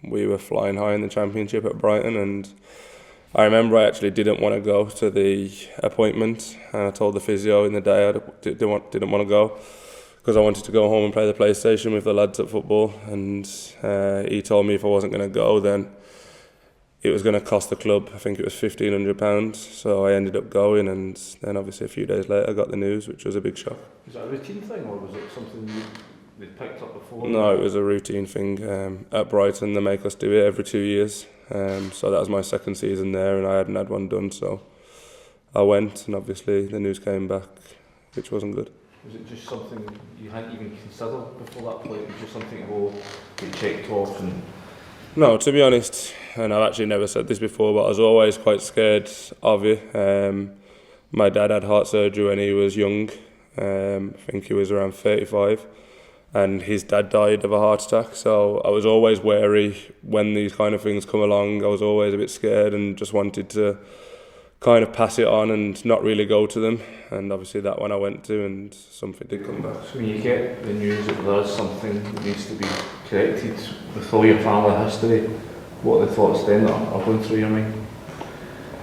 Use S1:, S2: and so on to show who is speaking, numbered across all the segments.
S1: we were flying high in the Championship at Brighton, and I remember I actually didn't want to go to the appointment, and I told the physio in the day I didn't want to go because I wanted to go home and play the PlayStation with the lads at football, and he told me if I wasn't going to go then it was going to cost the club, I think it was £1,500, so I ended up going, and then obviously a few days later I got the news, which was a big shock.
S2: Was that a routine thing, or was it something you'd picked up before?
S1: No, it was a routine thing. At Brighton they make us do it every 2 years, so that was my second season there and I hadn't had one done, so I went, and obviously the news came back, which wasn't good.
S2: Was it just something you hadn't even considered before that point? Was it just something to get checked off? And
S1: no, to be honest, and I've actually never said this before, but I was always quite scared of it. My dad had heart surgery when he was young. I think he was around 35, and his dad died of a heart attack. So I was always wary when these kind of things come along. I was always a bit scared and just wanted to kind of pass it on and not really go to them. And obviously that one I went to, and something did come back.
S2: So when you get the news that there is something that needs to be corrected with all your family history, what are the thoughts then that are going through your mind?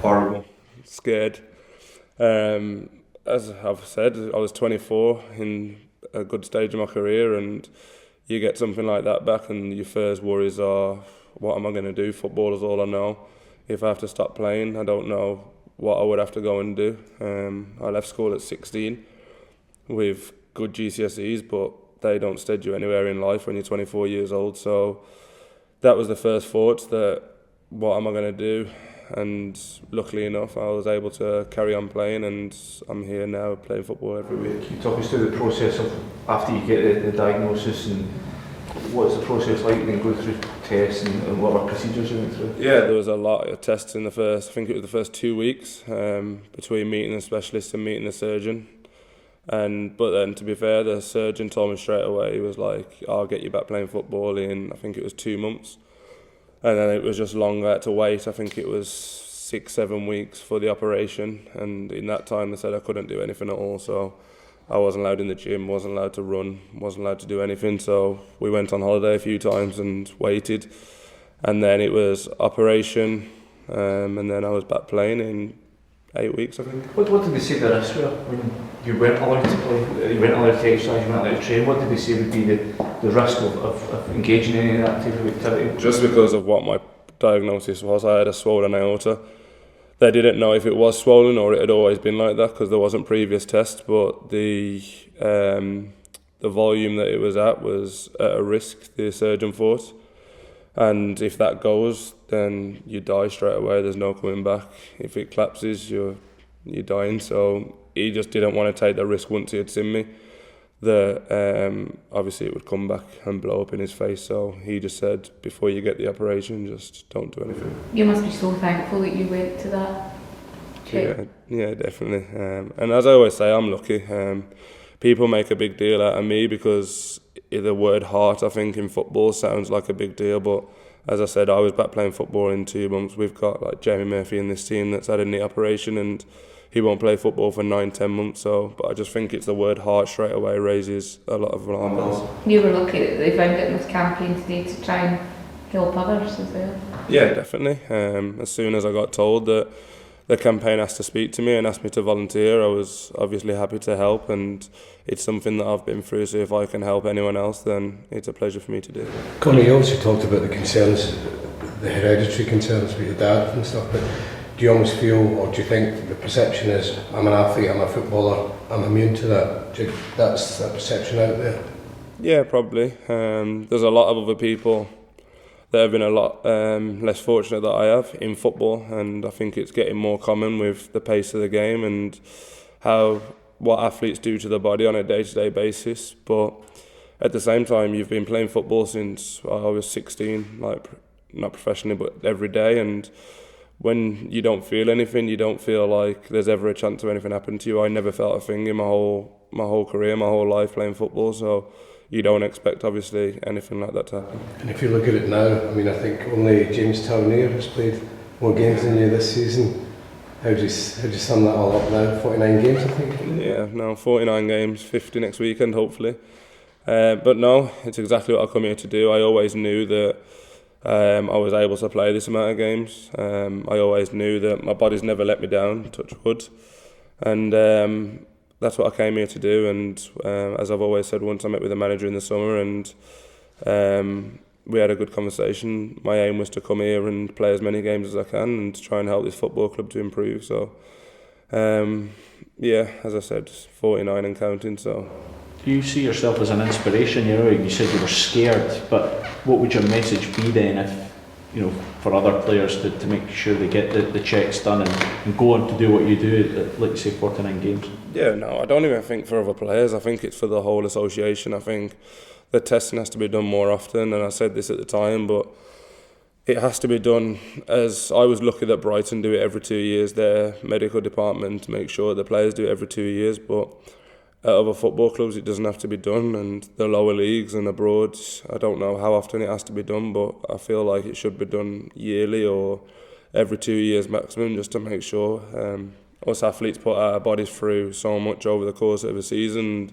S1: Horrible. Scared. As I've said, I was 24 in a good stage of my career, and you get something like that back and your first worries are, what am I going to do? Football is all I know. If I have to stop playing, I don't know what I would have to go and do. I left school at 16 with good GCSEs, but they don't stead you anywhere in life when you're 24 years old. So that was the first thought, that what am I going to do? And luckily enough I was able to carry on playing, and I'm here now playing football every week.
S2: Can you talk us through the process of after you get the diagnosis, and what's the process like then going through tests and what other procedures you went through?
S1: Yeah, there was a lot of tests in the first, I think it was the first 2 weeks, between meeting the specialist and meeting the surgeon. But then, to be fair, the surgeon told me straight away, he was like, I'll get you back playing football in, I think it was 2 months. And then it was just longer, I had to wait, I think it was 6-7 weeks for the operation. And in that time they said I couldn't do anything at all, so I wasn't allowed in the gym, wasn't allowed to run, wasn't allowed to do anything. So we went on holiday a few times and waited. And then it was operation, and then I was back playing in 8 weeks, I think.
S2: What did they say the risks were when you weren't allowed to play? You weren't allowed to exercise, you weren't allowed to train. What did they say would be the risk of engaging in any of that type of activity?
S1: Just because of what my diagnosis was, I had a swollen aorta. They didn't know if it was swollen or it had always been like that because there wasn't previous tests, but the volume that it was at a risk, the surgeon thought. And if that goes, then you die straight away, there's no coming back. If it collapses, you're dying. So he just didn't want to take the risk once he had seen me, that obviously it would come back and blow up in his face. So he just said, before you get the operation, just don't do anything.
S3: You must be so thankful that you went to that check.
S1: Yeah, definitely. And as I always say, I'm lucky. People make a big deal out of me because the word heart, I think, in football sounds like a big deal, but as I said, I was back playing football in 2 months. We've got like Jamie Murphy in this team that's had a knee operation and he won't play football for 9-10 months. So, but I just think it's the word heart straight away raises a lot of alarm bells.
S3: You were lucky that they found it in this campaign today to try and help others as well.
S1: Yeah, definitely. As soon as I got told that the campaign asked to speak to me and asked me to volunteer, I was obviously happy to help, and it's something that I've been through, so if I can help anyone else, then it's a pleasure for me to do.
S4: Conor, you also talked about the concerns, the hereditary concerns with your dad and stuff, but do you almost feel, or do you think the perception is, I'm an athlete, I'm a footballer, I'm immune to that? Do you think that's a perception out there?
S1: Yeah, probably. There's a lot of other people that have been a lot less fortunate than I have in football, and I think it's getting more common with the pace of the game and what athletes do to the body on a day-to-day basis. But at the same time, you've been playing football since I was 16, like not professionally, but every day, and when you don't feel anything, you don't feel like there's ever a chance of anything happening to you. I never felt a thing in my whole career, my whole life playing football, so you don't expect, obviously, anything like that to happen.
S4: And if you look at it now, I mean, I think only James Tavernier has played more games than you this season. How do you sum that all up now? 49 games, I think?
S1: Yeah, no, 49 games, 50 next weekend, hopefully. But no, it's exactly what I come here to do. I always knew that I was able to play this amount of games. I always knew that my body's never let me down, touch wood. And that's what I came here to do. And as I've always said, once I met with the manager in the summer and we had a good conversation, my aim was to come here and play as many games as I can and to try and help this football club to improve. So, yeah, as I said, 49 and counting. So.
S2: Do you see yourself as an inspiration? You know, you said you were scared, but what would your message be then if, you know, for other players to make sure they get the checks done and go on to do what you do, like you say, 49 games?
S1: Yeah, no, I don't even think for other players. I think it's for the whole association. I think the testing has to be done more often, and I said this at the time, but it has to be done. As I was lucky that Brighton do it every 2 years, their medical department to make sure the players do it every 2 years, but at other football clubs it doesn't have to be done, and the lower leagues and abroad, I don't know how often it has to be done, but I feel like it should be done yearly or every 2 years maximum, just to make sure. Us athletes put our bodies through so much over the course of a season,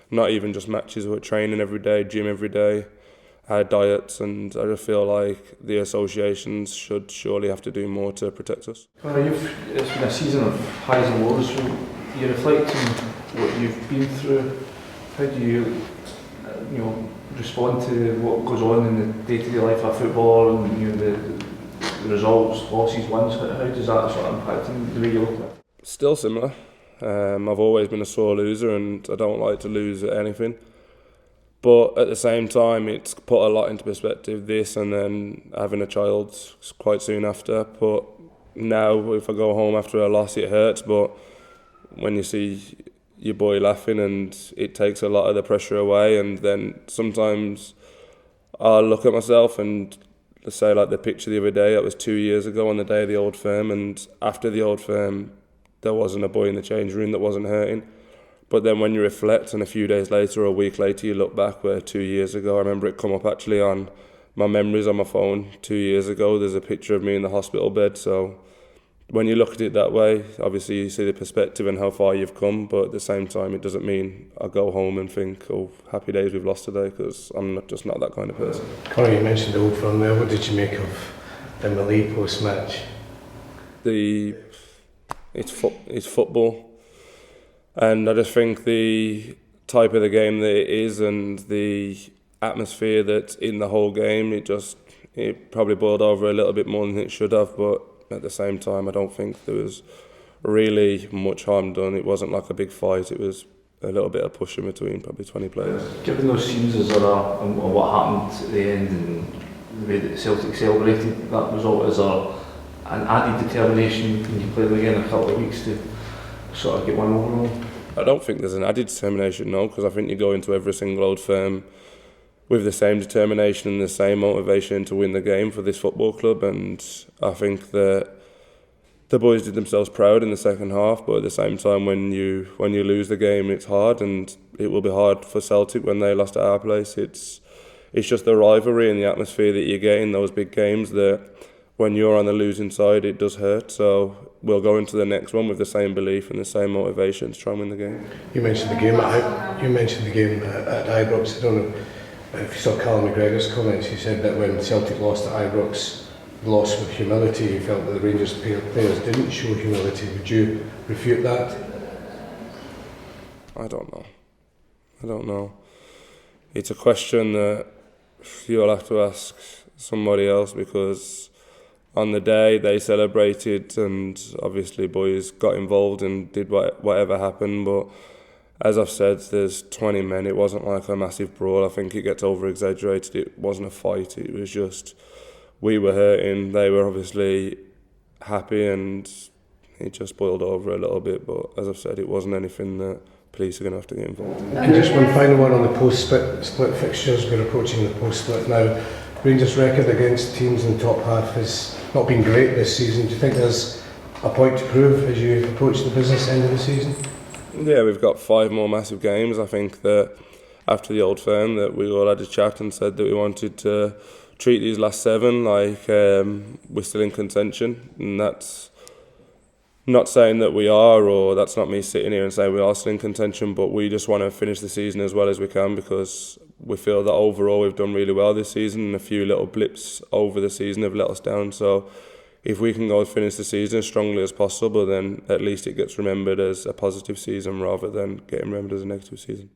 S1: not even just matches, but training every day, gym every day, our diets, and I just feel like the associations should surely have to do more to protect us.
S2: It's been a season of highs and lows. You reflect on what you've been through. How do you, respond to what goes on in the day-to-day life of a footballer and the results, losses, wins? How does that sort of impact on the way you look at it?
S1: Still similar. I've always been a sore loser and I don't like to lose at anything. But at the same time, it's put a lot into perspective, this and then having a child quite soon after. But now, if I go home after a loss, it hurts. But when you see your boy laughing, and it takes a lot of the pressure away, and then sometimes I'll look at myself and say, like the picture the other day, that was 2 years ago on the day of the Old Firm, and after the Old Firm, there wasn't a boy in the change room that wasn't hurting. But then when you reflect and a few days later or a week later you look back where 2 years ago, I remember it come up actually on my memories on my phone 2 years ago, there's a picture of me in the hospital bed. So when you look at it that way, obviously you see the perspective and how far you've come, but at the same time it doesn't mean I go home and think, oh, happy days we've lost today, because I'm just not that kind of person.
S4: Conor, you mentioned the Old Firm there. What did you make of the Malay post-match? It's football. And I just think the type of the game that it is and the atmosphere that's in the whole game, it probably boiled over a little bit more than it should have, but at the same time I don't think there was really much harm done. It wasn't like a big fight, it was a little bit of pushing between probably 20 players.
S2: Given those scenes and what happened at the end and the way that Celtic celebrated that result, is there an added determination when you play them again in a couple of weeks to sort of get one over on?
S1: I don't think there's an added determination, no, because I think you go into every single Old Firm with the same determination and the same motivation to win the game for this football club, and I think that the boys did themselves proud in the second half, but at the same time when you lose the game it's hard, and it will be hard for Celtic when they lost at our place. It's just the rivalry and the atmosphere that you get in those big games that when you're on the losing side it does hurt, so we'll go into the next one with the same belief and the same motivation to try and win the game.
S4: You mentioned the game at Ibrox. I don't know if you saw Callum McGregor's comments. He said that when Celtic lost at Ibrox, lost with humility. He felt that the Rangers players didn't show humility. Would you refute that?
S1: I don't know. It's a question that you'll have to ask somebody else, because on the day they celebrated and obviously boys got involved and did whatever happened, but as I've said, there's 20 men. It wasn't like a massive brawl. I think it gets over exaggerated. It wasn't a fight, it was just we were hurting, they were obviously happy, and it just boiled over a little bit, but as I've said, it wasn't anything that police are going to have to get involved in.
S4: And just one final one on the post-split fixtures. We're approaching the post-split now. Rangers' record against teams in the top half has not been great this season. Do you think there's a point to prove as you approach the business end of the season?
S1: Yeah, we've got 5 more massive games. I think that after the Old Firm that we all had a chat and said that we wanted to treat these last 7 like we're still in contention, and that's not saying that we are, or that's not me sitting here and saying we are still in contention, but we just want to finish the season as well as we can, because we feel that overall we've done really well this season, and a few little blips over the season have let us down. So if we can go finish the season as strongly as possible, then at least it gets remembered as a positive season rather than getting remembered as a negative season.